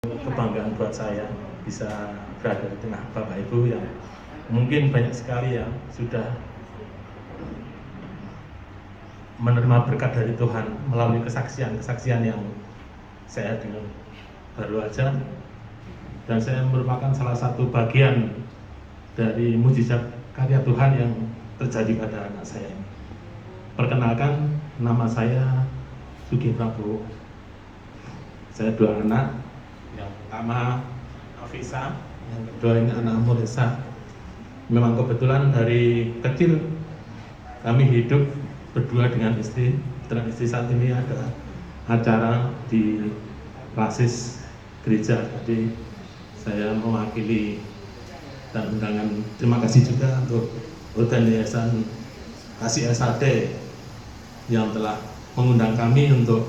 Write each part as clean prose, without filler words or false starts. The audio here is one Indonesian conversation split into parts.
kebanggaan buat saya bisa berada di tengah Bapak Ibu yang mungkin banyak sekali yang sudah menerima berkat dari Tuhan melalui kesaksian yang saya dengar baru aja, dan saya merupakan salah satu bagian dari mujizat karya Tuhan yang terjadi pada anak saya. Perkenalkan, nama saya Sugi Prabowo. Saya dua anak, yang pertama Afisa, yang kedua ini anak Muresa. Memang kebetulan dari kecil kami hidup berdua dengan istri. Dengan istri saat ini ada acara di Rasis gereja, jadi saya mewakili dan undangan. Terima kasih juga untuk Yayasan Kasih SAD yang telah mengundang kami untuk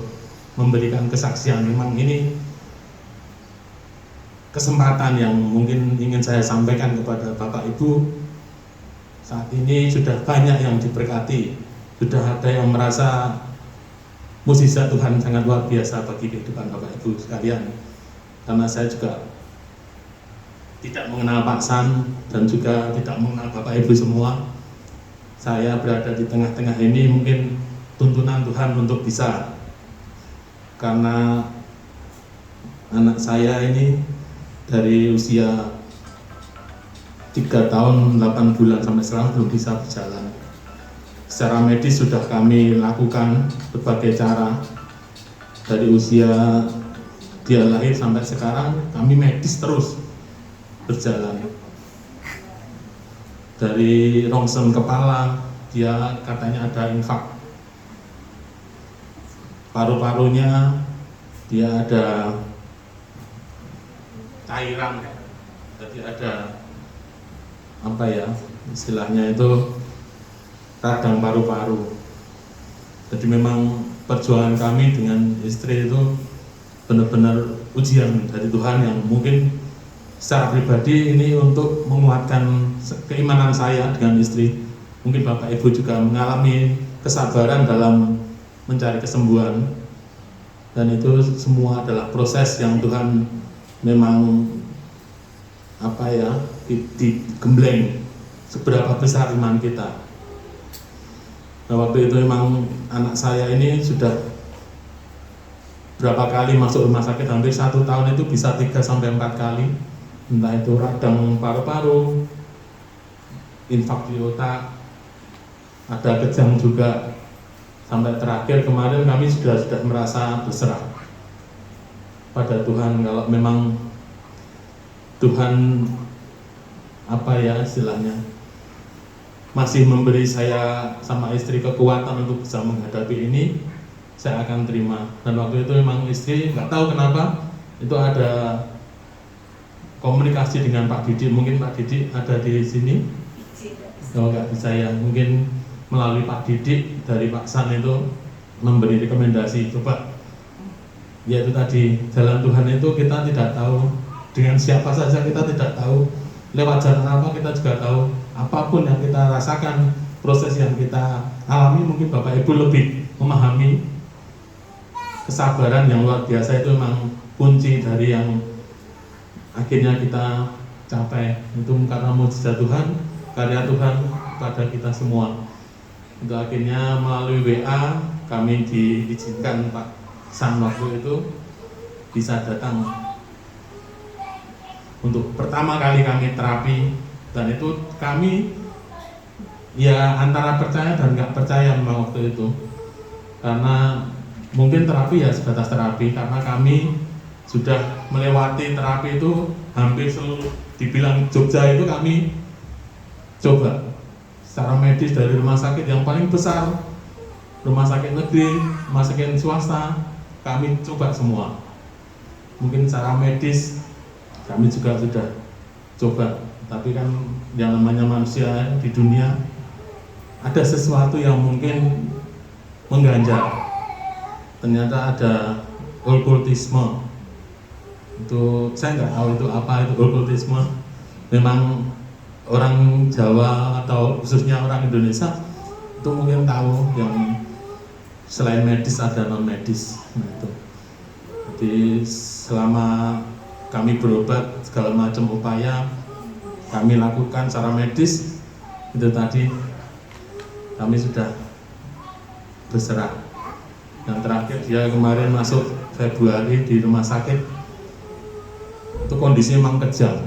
memberikan kesaksian. Memang ini kesempatan yang mungkin ingin saya sampaikan kepada Bapak Ibu. Saat ini sudah banyak yang diberkati, sudah ada yang merasa mukjizat Tuhan sangat luar biasa bagi kehidupan Bapak Ibu sekalian. Karena saya juga tidak mengenal Pak San dan juga tidak mengenal Bapak Ibu semua. Saya berada di tengah-tengah ini mungkin tuntunan Tuhan untuk bisa, karena anak saya ini dari usia 3 tahun 8 bulan sampai sekarang belum bisa berjalan. Secara medis sudah kami lakukan berbagai cara. Dari usia dia lahir sampai sekarang kami medis terus berjalan. Dari rongsen kepala dia katanya ada infak, paru-parunya dia ada cairan, jadi ada apa ya istilahnya itu radang paru-paru. Jadi memang perjuangan kami dengan istri itu benar-benar ujian dari Tuhan yang mungkin secara pribadi ini untuk menguatkan keimanan saya dengan istri. Mungkin Bapak Ibu juga mengalami kesabaran dalam mencari kesembuhan, dan itu semua adalah proses yang Tuhan memang apa ya digembleng seberapa besar iman kita. Nah, waktu itu memang anak saya ini sudah berapa kali masuk rumah sakit, hampir 1 tahun itu bisa 3-4 kali, entah itu radang paru-paru, infak di otak, ada kejang juga. Sampai terakhir kemarin kami sudah merasa berserah pada Tuhan. Kalau memang Tuhan apa ya istilahnya masih memberi saya sama istri kekuatan untuk bisa menghadapi ini, saya akan terima. Dan waktu itu memang istri nggak tahu kenapa itu ada komunikasi dengan Pak Didi. Mungkin Pak Didi ada di sini. Kalau nggak bisa ya mungkin melalui Pak Didi dari Pak San itu memberi rekomendasi. Coba ya itu tadi, jalan Tuhan itu kita tidak tahu dengan siapa saja, kita tidak tahu lewat jalan apa, kita juga tahu apapun yang kita rasakan, proses yang kita alami, mungkin Bapak Ibu lebih memahami. Kesabaran yang luar biasa itu memang kunci dari yang akhirnya kita capai. Itu karena mujizat Tuhan, karya Tuhan pada kita semua. Itu akhirnya melalui WA kami diizinkan Pak San waktu itu bisa datang untuk pertama kali kami terapi. Dan itu kami ya antara percaya dan nggak percaya memang waktu itu, karena mungkin terapi ya sebatas terapi, karena kami sudah melewati terapi itu hampir seluruh, dibilang Jogja itu kami coba secara medis, dari rumah sakit yang paling besar, rumah sakit negeri, rumah sakit swasta, kami coba semua. Mungkin secara medis kami juga sudah coba, tapi kan yang namanya manusia di dunia ada sesuatu yang mungkin mengganjal. Ternyata ada okultisme. Itu saya nggak tahu itu apa itu okultisme. Memang orang Jawa atau khususnya orang Indonesia itu mungkin tahu yang selain medis ada non medis. Nah, itu. Jadi selama kami berobat, segala macam upaya kami lakukan secara medis. Itu tadi kami sudah berserah. Yang terakhir dia kemarin masuk Februari di rumah sakit, itu kondisi memang kejang.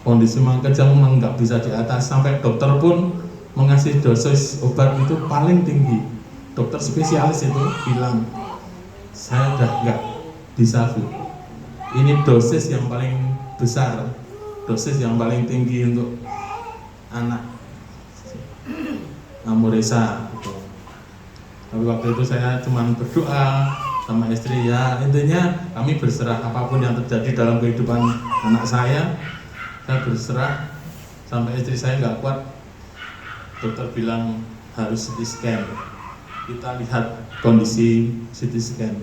Kondisi memang kejang, memang nggak bisa di atas, sampai dokter pun mengasih dosis obat itu paling tinggi. Dokter spesialis itu bilang, saya udah nggak bisa, Bu. Ini dosis yang paling besar, dosis yang paling tinggi untuk anak Amoresa gitu. Tapi waktu itu saya cuma berdoa sama istri, ya intinya kami berserah apapun yang terjadi dalam kehidupan anak saya berserah. Sampai istri saya nggak kuat, dokter bilang harus CT scan. Kita lihat kondisi CT scan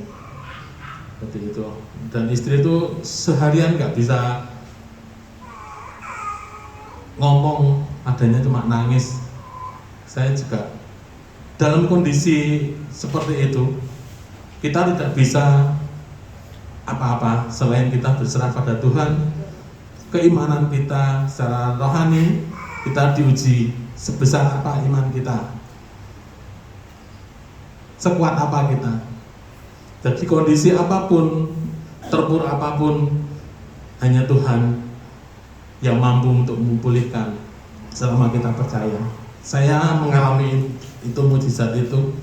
seperti itu. Dan istri itu seharian nggak bisa ngomong, adanya cuma nangis. Saya juga dalam kondisi seperti itu, kita tidak bisa apa-apa selain kita berserah pada Tuhan. Keimanan kita secara rohani, kita diuji sebesar apa iman kita, sekuat apa kita. Jadi kondisi apapun, terpuruk apapun, hanya Tuhan yang mampu untuk memulihkan selama kita percaya. Saya mengalami itu, mujizat itu,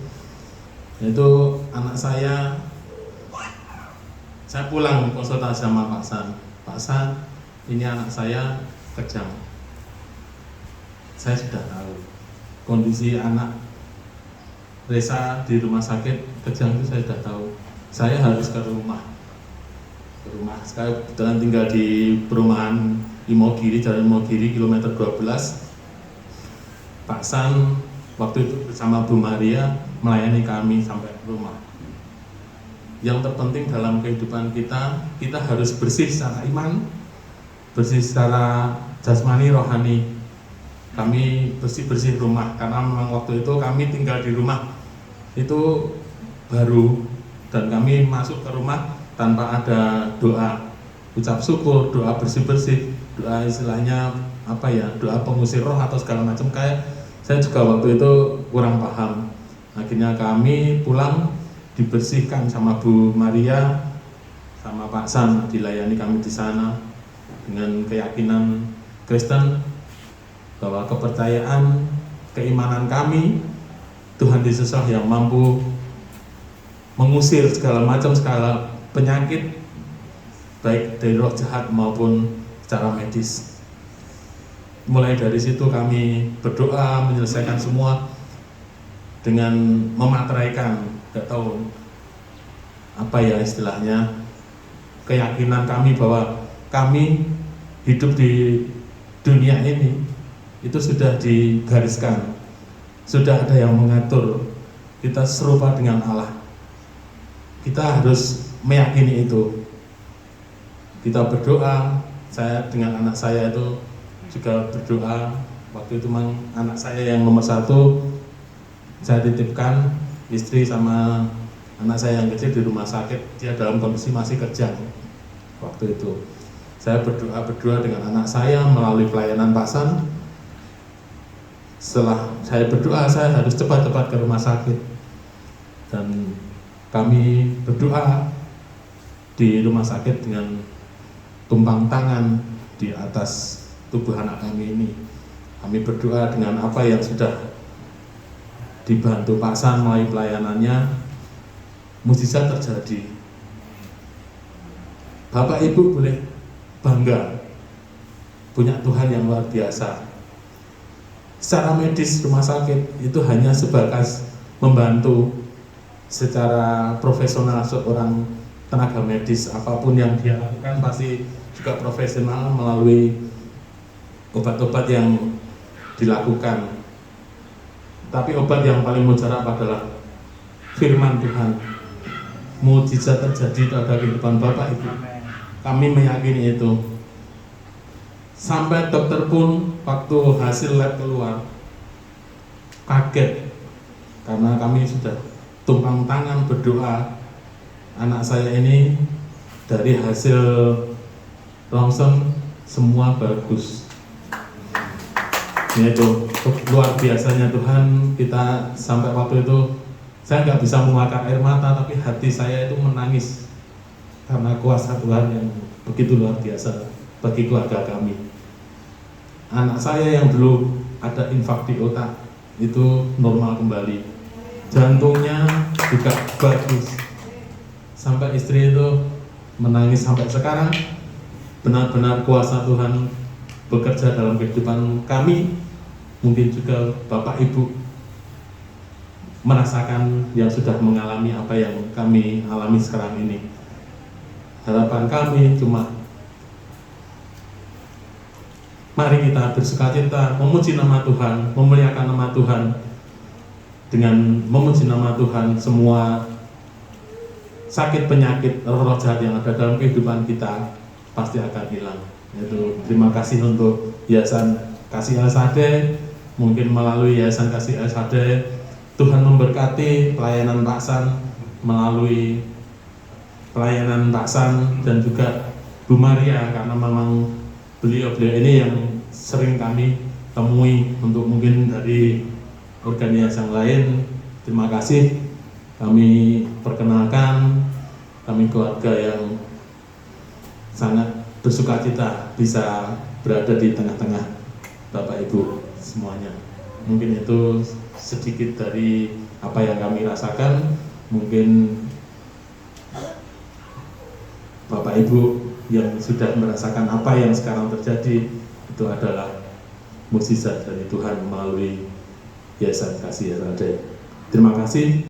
yaitu anak saya pulang konsultasi sama Pak San. Pak San, ini anak saya kejang. Saya sudah tahu kondisi anak Resa di rumah sakit kejang, itu saya sudah tahu. Saya harus ke rumah. Saya kebetulan tinggal di perumahan Imogiri, Jalan Imogiri, kilometer 12. Pak San waktu itu bersama Bu Maria melayani kami sampai rumah. Yang terpenting dalam kehidupan kita, kita harus bersih secara iman, bersih secara jasmani, rohani. Kami bersih-bersih rumah, karena memang waktu itu kami tinggal di rumah itu baru, dan kami masuk ke rumah tanpa ada doa ucap syukur, doa bersih-bersih, doa istilahnya apa ya, doa pengusir roh atau segala macam. Kayak saya juga waktu itu kurang paham. Akhirnya kami pulang dibersihkan sama Bu Maria, sama Pak San, dilayani kami di sana dengan keyakinan Kristen bahwa kepercayaan, keimanan kami, Tuhan Yesus yang mampu mengusir segala macam skala penyakit, baik dari roh jahat maupun secara medis. Mulai dari situ kami berdoa menyelesaikan semua dengan memateraikan, nggak tahu apa ya istilahnya, keyakinan kami bahwa kami hidup di dunia ini itu sudah digariskan, sudah ada yang mengatur, kita serupa dengan Allah. Kita harus meyakini itu. Kita berdoa, saya dengan anak saya itu juga berdoa. Waktu itu memang anak saya yang nomor 1 saya titipkan, istri sama anak saya yang kecil di rumah sakit, dia dalam kondisi masih kejang. Waktu itu saya berdoa dengan anak saya melalui pelayanan Pak San. Setelah saya berdoa, saya harus cepat-cepat ke rumah sakit, dan kami berdoa di rumah sakit dengan tumpang tangan di atas tubuh anak kami ini. Kami berdoa dengan apa yang sudah dibantu Pak San melalui pelayanannya, mujizat terjadi. Bapak Ibu boleh bangga punya Tuhan yang luar biasa. Secara medis rumah sakit itu hanya sebatas membantu secara profesional seorang tenaga medis. Apapun yang dia lakukan pasti juga profesional melalui obat-obat yang dilakukan. Tapi obat yang paling mujarab adalah firman Tuhan. Mujizat terjadi pada kehidupan Bapak Ibu. Kami meyakini itu. Sampai dokter pun waktu hasil lab keluar kaget, karena kami sudah tumpang tangan berdoa anak saya ini dari hasil Rongsen semua bagus. Itu luar biasanya Tuhan. Kita sampai waktu itu saya nggak bisa mengeluarkan air mata, tapi hati saya itu menangis karena kuasa Tuhan yang begitu luar biasa bagi keluarga kami. Anak saya yang dulu ada infak di otak itu normal kembali, jantungnya juga bagus, sampai istri itu menangis sampai sekarang. Benar-benar kuasa Tuhan bekerja dalam kehidupan kami. Mungkin juga Bapak Ibu merasakan yang sudah mengalami apa yang kami alami sekarang ini. Harapan kami cuma mari kita bersukacita, memuji nama Tuhan, memuliakan nama Tuhan. Dengan memuji nama Tuhan, semua sakit penyakit roh jahat yang ada dalam kehidupan kita pasti akan hilang. Yaitu terima kasih untuk Yayasan Kasih El-Shaddai. Mungkin melalui Yayasan Kasih El-Shaddai Tuhan memberkati pelayanan Pak San, melalui pelayanan Pak San dan juga Bu Maria, karena memang beliau ini yang sering kami temui untuk mungkin dari organisasi yang lain. Terima kasih, kami perkenalkan, kami keluarga yang sangat bersukacita bisa berada di tengah-tengah Bapak Ibu semuanya. Mungkin itu sedikit dari apa yang kami rasakan. Mungkin Bapak Ibu yang sudah merasakan apa yang sekarang terjadi itu adalah mukjizat dari Tuhan melalui Yayasan Kasih El-Shaddai. Terima kasih.